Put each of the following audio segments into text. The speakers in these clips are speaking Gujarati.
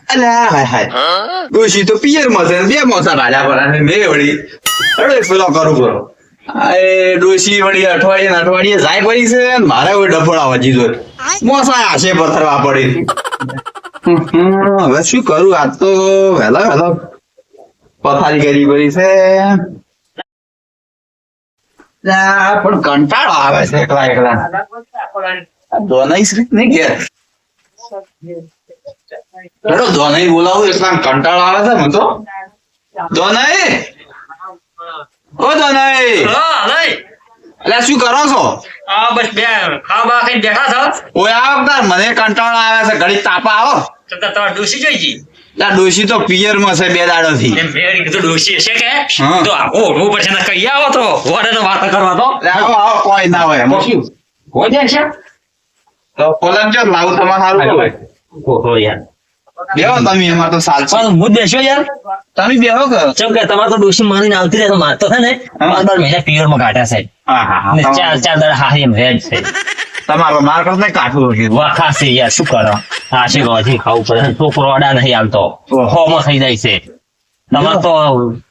અલ્યા હાય હાય ડોશી તો પિયર માં છે બે મોસા રાજા પર મેં વળી અરે પેલો કરું કરો એ ડોશી વળી અઠવાડિયે જાય પડી છે ને મારે હવે ડફોડા વજી જોઈ મોસા આશે પથરવા પડી હવે શું કરું આજ તો વહેલા પથારી કરી પડી છે પણ કંટાળો આવે છે એકલા ધોનાઈ શ્રીત નહીં ઘેર ધોનાઈ બોલાવું એકલા કંટાળો આવે છે મને તો ધોનાઈ ઓ ધોનાઈ એટલે શું કરો છો બસ બે ખાવા ખાઈ બેઠા છો ઓય આવો તાર મને કંટાળો આવે છે ઘડી તાપા આવો તો તમારે ડોસી જોઈ ગઈ ડોશી તો પિયર માં છે બે દાડો થી એમ મેરી કીધું ડોસી હશે કે હા. તો ઓઢવું પડશે ને કઈ આવો તો વડે તો વાત કરવા તો આવો આવો કોઈ ના હોય એમાં શું હો જાય છે તો કોલમ જો લાવું તમારે સારું હોય ઓહો યાર બેહો તમે એમાં તો સાલ છે પણ હું દેશો યાર તમે બેહો કે ચમ કે તમારે તો ડોસી મારીને આવતી રહે તો મારતો છે ને હા. 12 મહિના પિયર માં કાઢ્યા છે હા હા ને હા ચાર દાડા હારી એમ રેડ છે તમારો માર કરતા કાઠું હોય વાખાસી યાર શું કરો આશીર્વાદથી ખાવું પડે છોકરો અડા નહીં આવતો હોમાં થઈ જાય છે તમારે તો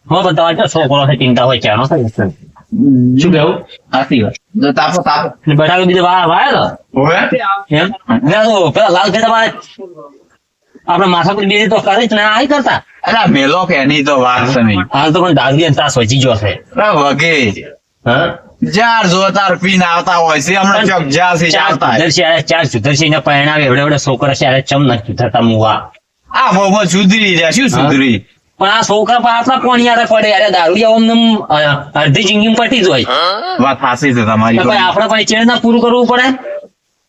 તમારે તો છોકરો ચિંતા હોય ચાનો થઈ જશે શું કેવું સાચી વાત જો તાપો તાપો બટાકા બીજું વાયા હોય એમ પેલા લાલ કે તમારે આપડે માથાકૂટ બીજી તો કરે જ ને આ કરતા અલા મેલો કે એની તો વાત છે નહીં હાલ તો પણ દાગી તાસ વચી ગયો છે વગે હા જાર જો તાર પીને આવતા હોય છે હમણાં ચોક જ્યાંથી ચાલતા ચાર સુધરશી ને પરિણામે એવડે એવડે છોકરા છે ચમ નથી સુધરતા મુવા આ મોમાં સુધરી રહ્યા શું સુધરી પણ આ છોકરા પર આટલા કોણ યાર પડે યાર દારૂડિયા અડધી જિંદગી પટી જ હોય વાત સાચી છે તમારી તો આપણે પણ ચેડ ના પૂરું કરવું પડે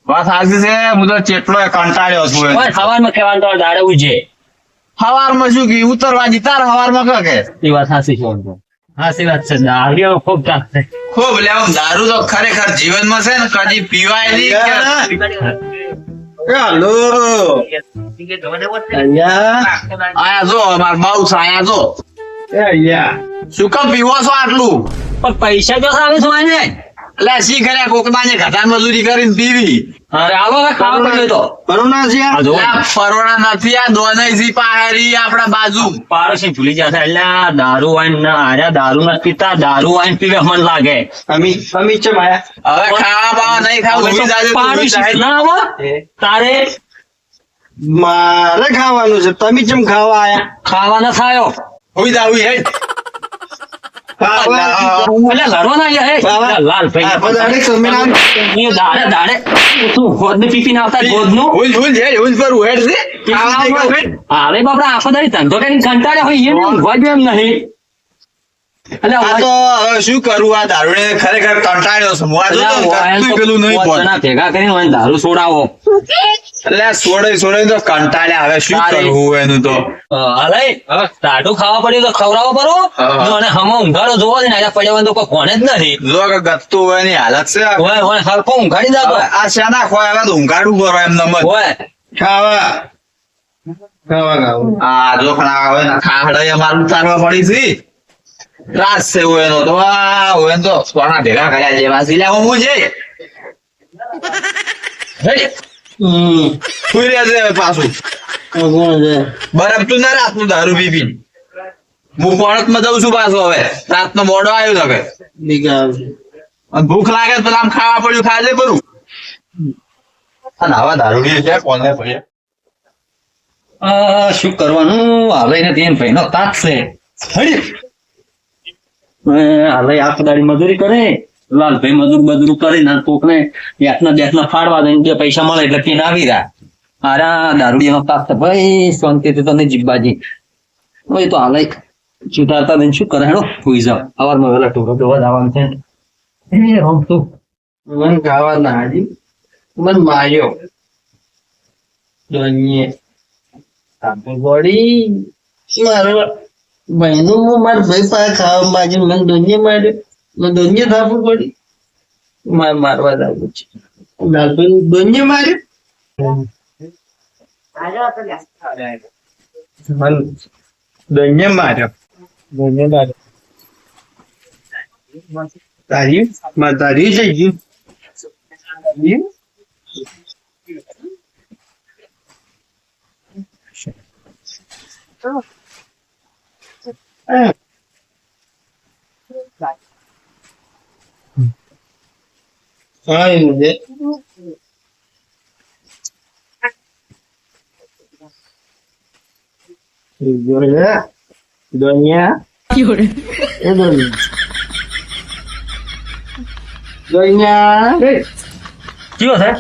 વાત સાચી છે હું તો ચેટલો કંટાળ્યો છું સવારમાં કહેવાનું તો દાડે ઉજે હવારમાં શું કે ઉતરવાજી તાર હવારમાં કે એ વાત સાચી છે સાચી વાત છે દારૂડિયા ખૂબ તાક છે ખૂબ લેવું દારૂ તો ખરેખર જીવનમાં છે ને કદી પીવાય નહીં હાલો આયા જો માર બાઉ છે આયા જો શું કામ પીવો છો આટલું પણ પૈસા જો આવે છો ને એટલે શી કર્યા કોકદાને ઘટા મજૂરી કરીને પીવી અરે આવો હવે ખાવા પડ્યો તો પરોણા છે પરોણા નથી આ દોનાઈ પારી આપડા બાજુ પાડોશી ભૂલી જશે એટલે આ દારૂ વાઈન ના આર્યા દારૂ ના પીતા દારૂ વાઈન પીવે મન લાગે અમી ચમ આયા હવે ખાવા બાવા નહીં ખાવું હવે તો ઊભી જાજે તું, ઊભી પાડોશી જાજે. ના આવો તારે મારે ખાવાનું છે તમે કેમ ખાવા આયા ખાવા ના થાયો ઊભી જા, ઊભી, હેડ. એટલે લડવા ના આયા હે બાવા. લાલ આ ભાઈ બધા અનેક સમીના એ દાડે તું ગોદ ને પીપી ના આવતા ગોદ નું ઊભી, ઊભી, હેડ, ઊભી પર હેડ છે. ખાવા નહીં ખાવું, હેડ. અરે બાપડા આખો દાડી ધંધો કરીને કંટાળ્યા હોય એને ઊંઘવા જ એમ નહીં એટલે આ તો હવે શું કરું આ દારૂને ખરેખર કંટાળ્યો છું હું આ જો તો કશું પેલું નહીં બોલ. ભેગા કરીને મને દારૂ છોડાવો એટલે આ સોડે તો કંટાળ્યા હવે શું તારે. કરવું એનું તો અલે ટાટું ખાવા પડ્યું તો ખવડાવો પરો હા. અને હમો ઊંઘાડો જોવો ને આયા પડ્યા તો કોઈ કોને જ નથી જો કે ગતું હોય એની હાલત છે હોય હોય હરખો ઊંઘાડી દો હવે આ શાના ખોય હવે તો ઊંઘાડું કરો એમ નમ જ. હોય ખાવા આ જો ખરા હવે ને ખાહડાએ મારું ઉતારવા પડી છે ત્રાસ છે હોય એનો તો આ હોય ને તો સોના ભેગા કર્યા છે એમાં સિલા હું છે હે સુઈ રહ્યા છે હવે પાછું બરફ તું ના રાતનું દારૂ પી પી હું કોણતમાં જઉં છું પાછો હવે રાતનો મોડો આવ્યો તો કે અને ભૂખ લાગે તો પેલા આમ ખાવા પડ્યું ખાજે કરું અને આવા દારૂ છે કોને પડ્યા શું કરવાનું હવે એને તેમ ભાઈનો તાક છે હાલે આખો દાડી મજૂરી કરે લાલભાઈ મજૂર કરે ને કોકને એકના દેશના ફાડવા દઈને જે પૈસા મળે એટલે પીને આવી રહ્યા આરા દારૂડિયાનો તાક છે ભાઈ શાંતિથી તો નહીં જીવબાજી હવે તો હાલે ચૂંટાતા દઈને શું કરે હેડો સુઈ જાવ સવારમાં વહેલા ટોરો દવા જવાનું છે એ રમતું મન ખાવા ના હાજી મન માર્યો દોનીએ આપણી બોડી મારો બહેનું હું મારા ભાઈ પાસે ખાવા માંગી મને દોનીએ માર્યો મને દોનીએ થાપું પડી મારે મારવા જવું છે લાલભાઈ દોનીએ માર્યો મને દોનીએ માર્યો દોનીએ માર્યો તારી થઈ ગયું હા એનું છે દુનિયા એ દુનિયા કયો છે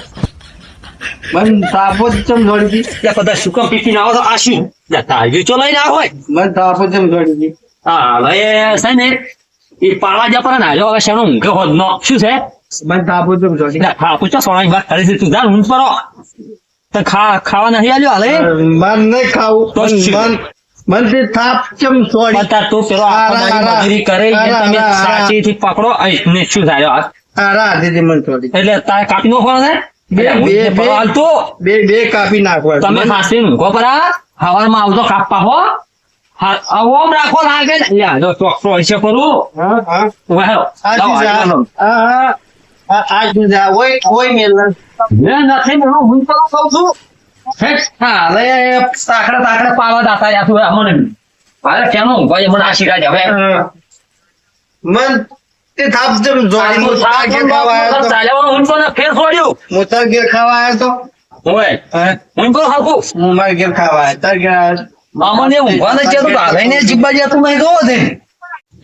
મન તાપો જ ચમ જોડી દી લે કદાચ સુકમ પીપી ના આવો તો આ શું લે તારી ચો લઈને આવો હોય મન તાપો ચમ જોડી દી હા હવે છે ને એ પાવા જા પર ના જો હવે શેનો ઊંઘે હોદ નો શું છે મન તાપો ચમ જોડી લે ખા પૂછો સોનાની વાત કરી તું જા ઊંઘ પરો તો ખાવા નહીં આલ્યો હાલે મન નહીં ખાવું તો શું? મન તે થાપ ચમ છોડી પતા તું પેલો આખો દાડી મજૂરી કરે એ તમે સાચીથી પકડો ને શું થાય આરા દીદી મન છોડી એટલે તારે કાપી નો ખોવા છે બે હાલતો બે કાપી નાખવા તમે ખાસી ઊંઘો પરા હવારમાં આવતો કાપવા હો હા ઓમ રાખો લાગે ને લ્યા જો ચોકસો હશે કરું હા હા વાહ આજ જા ઓય મેલ લે નથી મેં હું તો કહું છું હા લે તાકડે પાવા દાતા યા તું મને અરે કેનો ભાઈ મને આશીર્વાદ હવે મન તે થાપ ચમ જોડી મોતા ઘેર ખાવા આવ્યો તો ચાલ્યાવાનો હું તો ને ફેર છોડ્યું મોતા ઘેર ખાવા આવ્યો તો ઓય હું તો હાકું હું માર ઘેર ખાવા આવ્યો તાર ઘેર મામાને ઊંઘવાને છે તો ગાલાઈને જીબ્બા જ્યાં તું નહીં જોવો છે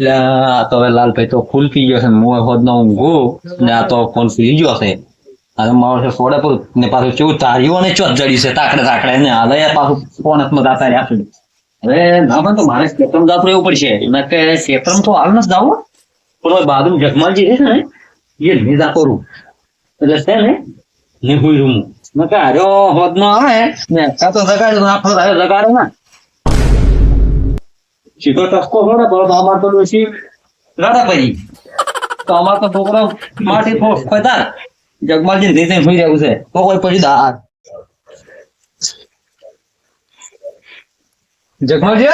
લા તો હવે લાલભાઈ તો ફૂલ પી ગયો છે મોય હોદ નો ઊંઘો ને આ તો ફોન પી ગયો છે અને મારો છે સોડે પર ને પાછું કેવું તારીઓ ને ચોત જડી છે તાકડે ને હાલે પાછું ફોન હાથમાં જાતા રહ્યા છે હવે ના પણ તો મારે ક્ષેત્રમ જાતું રહેવું પડશે એના કે ક્ષેત્રમ તો હાલ નથી જાવું પણ બાજુ જગમાલજી છે ને એ નિદા કરું એટલે છે ને હુઈ રૂમ મેં કે હાર્યો હોદ નો આવે ને કા તો જગાડ્યો આખો જગાડે ના સીધો ટસકો પડે પણ અમાર તો ડોશી રાડા પડી તો અમાર તો છોકરો માટી ખોતા જગમાલજી રીતે સુઈ રહ્યું છે તો કોઈ પછી દાર જગમાલજી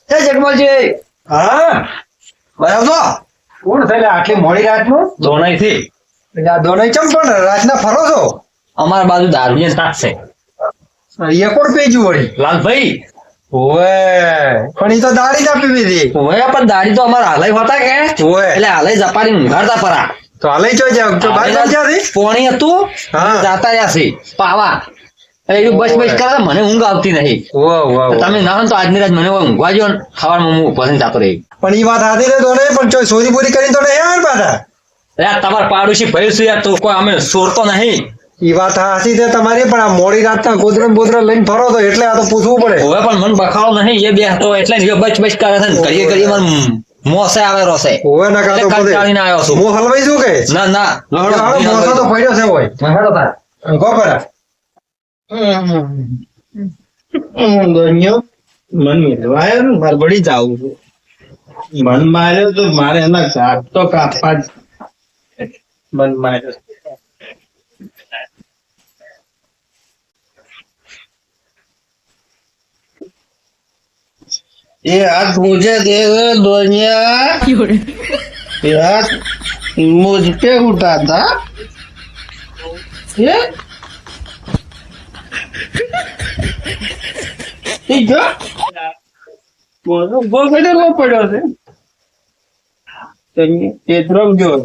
એ જગમાલજી હા બરાબર કોણ થયેલા આટલી મોડી રાતનું દોણાઈ થી એટલે આ દોનાઈ ચમ પણ રાતના ફરો છો અમારા બાજુ દારૂ સ્ટાફ છે એ કોણ પેજ્યું વળી લાલભાઈ ઓવે પણ ઈ તો દાડી ના પીવી હતી ઓય પણ દાડી તો અમારા હાલય હોતા કે ઓવે એટલે હાલય જપારી ઊંઘાડતા પરા તો હાલે ચો જાવ તો બાર ક્યાંથી પોણી હતું હા. જાતા રહ્યા છે પાવા એવું બસ બસ કરે મને ઊંઘ આવતી નહીં વાહ વાહ તમે ના હોય તો આજની રાત મને ઊંઘવા જો ખાવામાં હું ભરીને જાતો રહી પણ ઈ વાત હાથી રે તો નહીં પણ ચો સોરી બોરી કરીને તો નહીં આવે પાછા યાર તમારા પાડોશી ભાઈ છે યાર તો કોઈ અમે સોરતો નહીં ઈ વાત હાથી છે તમારી પણ આ મોડી રાતના ગોદરા બોદરા લઈને ફરો તો એટલે આ તો પૂછવું પડે હવે પણ મને બખાડો નહીં એ બે તો એટલે જ બચ બચ કરે છે ને ઘડીએ ઘડીએ મને મોસે આવે રોસે હોવે ના કાતો એટલે કંટાળીને આવ્યો છું. હું હલવાઈ છું કે ના ના હાડો મોસો તો પડ્યો છે હોય હેડો તાર. ગોપરા ગણ્યો મન મેળવાયો ને મારે બળી જાવું છું મન માર્યો તો મારે એના ઝાડ તો કાપવા જ મન માર્યો ये हाथ मुझे दे दो दुनिया ये हाथ मुझ पे उठा था ये ठीक है बोलो वो बेटे वो पड़ो से चलिए तेतरम जो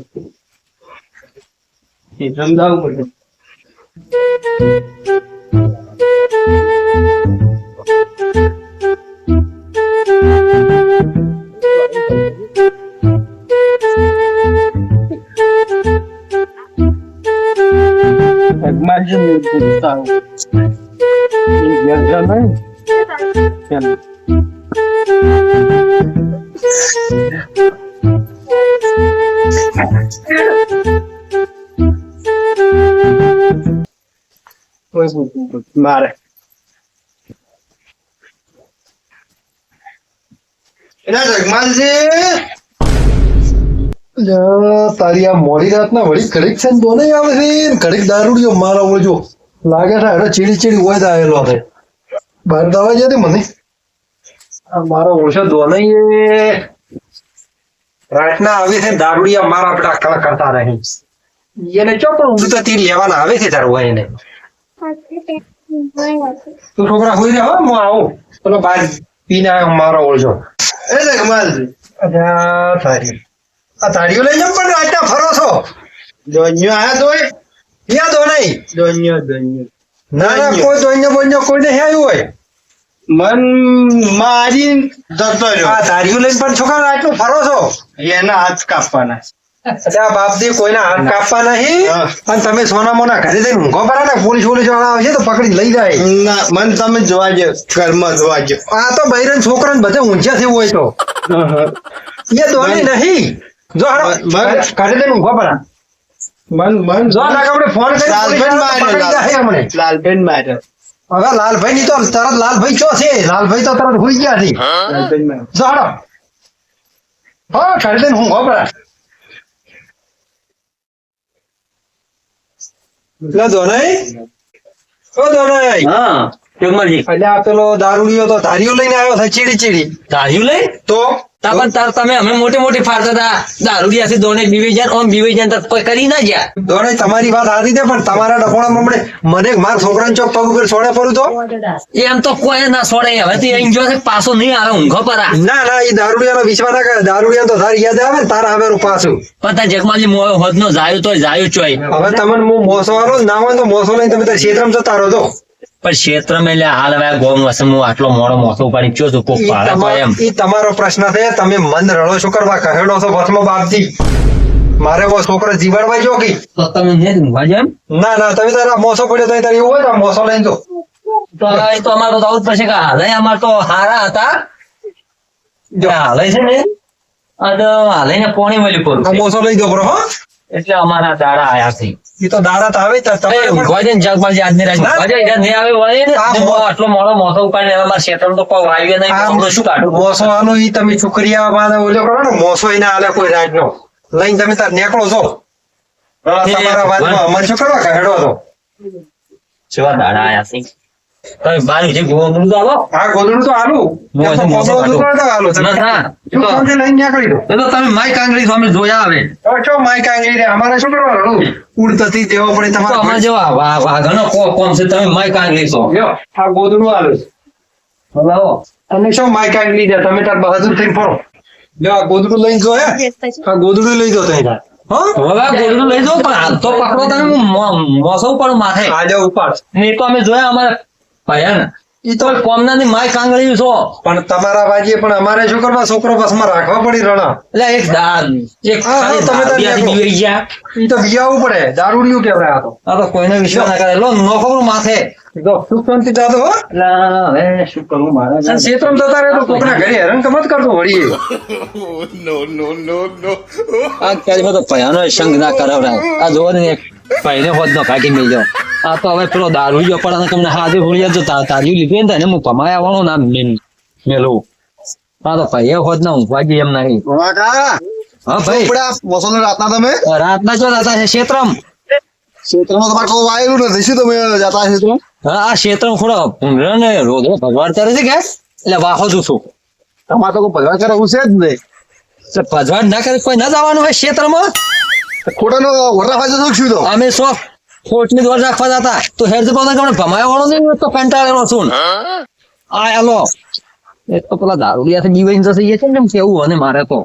तेतरम जाओ पड़े Imagine you put down. You're done, चलो मारे તારી આ મોડી રાતના વળી ઘડીક છે ને દોને આવે છે ને ઘડીક દારૂડિયો મારા ઓળજો લાગે છે એટલે ચીડી ચીડી હોય આવેલો છે બહાર દવા જતી મને આ મારો ઓળશો દોને રાતના આવે છે દારૂડિયા મારા પેલા કળ કરતા રહે એને ચો પણ ઊંઘ તો તીર લેવાના આવે છે તારું હોય એને તું છોકરા હોઈ રહ્યા હો હું આવું પેલો બાર પીને આવ્યો મારો ઓળશો એ જગમાલજી અચ્છા તારી આ તારીઓ લઈ જાવ પણ રાતના ફરો છો દોન્યો આયા તોય યા દો નહીં દોન્યો ના ના કોઈ દોન્યો બોન્યો કોઈ નહીં આવ્યું હોય મન મારી જતો રહ્યો આ તારીઓ લઈને પણ છોકરા રાતનું ફરો છો એના હાથ કાપવાના અચ્છા બાપજી કોઈના હાથ કાપવા નહીં અને તમે સોના મોના ઘરે જઈને ઊંઘો પડા ને પોલીસ વાળા આવશે તો પકડી લઈ જાય ના મન તમે જોવા જો ઘરમાં જોવા જો આ તો બૈરન છોકરાને બધે ઊંઝા થયું હોય તો એ દોની નહીં જો ઘરે જઈને ઊંઘો પડા મન જો ના આપણે ફોન કરી લાલબેન માર્યો હવે લાલભાઈ ની તો તરત લાલભાઈ ચો છે લાલભાઈ તો તરત હોઈ ગયા છે જો હાડો હા ઘરે જઈને ઊંઘો પડા હા જગમાલજી એટલે આ પેલો દારૂડિયો તો ધારીઓ લઈને આવ્યો છે ચીડી ધાર્યું લઈ તો પણ તાર તમે અમે મોટી મોટી ફાડતા હતા દારૂડિયાથી દોને બીવી જાય ઓમ બીવી જાય તો કોઈ કરી ના ગયા દોને તમારી વાત સાચી છે પણ તમારા ડકોણા મમડે મને માર છોકરાને ચોક પગ ઉપર છોડે પડું તો એમ તો કોઈ ના છોડે હવે તો અહીં જો પાછો નહીં આવે ઊંઘો પરા ના ના એ દારૂડિયાનો વિશ્વાસ ના કરે દારૂડિયા તો તારી યાદ આવે ને તારા હવે પાછું પણ તાર જગમાલજી મોયો હોદ નો જાયું તો જાયું ચોય હવે તમને હું મોસો વાળો ના હોય તો મોસો લઈને તમે તાર ક્ષેત્રમાં જતા રહો તો પણ ક્ષેત્ર માં એટલે હાલ હવે ગોમ વસે હું આટલો મોડો મોસો ઉપાડી ચો છું કોક પાડે તો એમ એ તમારો પ્રશ્ન છે તમે મન રડો શું કરવા કહેડો છો બસમાં બાપજી મારે વો છોકરા જીવાડવા જો કે તો તમે ને ઊંઘવા જેમ ના ના તમે તારા મોસો પડ્યો તો તારે એવું હોય તો મોસો લઈને જો તો એ તો અમારો તો આવું જ પછી કે હાલે અમાર તો હારા હતા જો હાલે છે ને અને હાલે ને પોણી વળી આ કરું મોસો લઈ દો બ્રો હો એટલે અમારા દાડા આયા છે એ તો દાડા તો આવે તો તમે ઊંઘવા જાય ને જગમાલજી આજની રાત ઊંઘવા જાય એટલે નહીં આવે વળે ને હા, ને હું આટલો મોડો મોસો ઉપાડીને હવે મારા ક્ષેત્રમાં તો કોઈ વાયુ નહીં તો હું શું કાઢું મોસો આનો ઈ તમે છોકરીયા બાદ ઓલો કરો ને મોસો ઈને આલે કોઈ રાજનો લઈને તમે તાર નીકળો છો તમારા વાતમાં અમારે શું કરવા કહેડો છો જેવા દાડા આયા છે તમે બાર જે ગોંદરું તો આવો આ ગોદડું તો આલું મોસો તો મોસો પોપડો દૂધવાળો તો આલું ના, ના. તું કોણથી લઈને નીકળી દો એ તો તમે માઈ કાંગરી તો અમે જોયા આવે તો ચો માઈક આંગળી રે અમારે શું કરવાનું ઉડતતી દેવો પડે તો અમારે તમારે જેવા વાઘનો કોમ છે તમે માઈ કાંગરી છો લ્યો આ ગોદડું આલું હવે આવો અને શું માઈક આંગળી દે તમે તાર બહાદુર થઈને ફરો લ્યો આ ગોદડું લઈને જો હે આ ગોદડું લઈ દો તઈ હા હવે આ ગોળનું લઈ જાઓ પણ હાલ તો પકડો તમે મોસો પડો માથે આજે ઉપાડ નહીં તો અમે જોયા અમારે ભયા ઈ તો કોમના ની માય કાંગળી છો પણ તમારા વાજીએ પણ અમારે શું કરવા છોકરો બસમાં રાખવા પડી રણા એટલે એક એક હા, ખાલી તમે તાર દારૂડિયાથી નીકળો. બીવાઈ ગયા ઈ તો બીજાવું પડે દારૂડિયું કેવડાય આ તો આ તો કોઈને વિશ્વાસ ના કરે લો નોખો માથે જો સુખ શાંતિ દાદો હો એટલે હવે શું કરવું મારે અને ક્ષેત્રમાં જતા રહે તો કોકના ઘરે હેરાન કમત કરતો વળી આજકાલ તો ભયાનો સંગ ના કરાવડાય આ જોવો ને એક પહેલે હોદ નો કાઢી મેલ્યો આ તો હવે પેલો દારૂ જો પડે તમને હાથે ભૂલી જતો તાર્યું લીધું ને હું કમાયા આવવાનું ના મેલું આ તો ભાઈ હોદ ના ઊંઘવા ગઈ એમ નહીં હા ભાઈ રાતના તમે રાતના જો જતા છે ક્ષેત્રમ ક્ષેત્રમાં તમારે કોઈ વાયરું નથી શું તમે જતા ક્ષેત્રમાં હા આ ક્ષેત્રમ થોડો ભૂંગળો ને રોદરો ભગવાન કરે છે કે એટલે વાહો છું છું તમારે તો કોઈ ભગવાન કરે એવું છે જ નહીં ભજવાડ ના કરે કોઈ ના જવાનું હોય ક્ષેત્રમાં ખોટાનો વરરા ફાજે શું છું તો અમે સો ખોટની દોડ રાખવા જતા તો હેરથી પોતા ગમે ભમાયો વાળો નહીં તો કંટાળેલો છું આ લો એક તો પેલા દારૂડિયાથી બીવાઈને જશે એ છે ને એમ કેવું અને મારે તો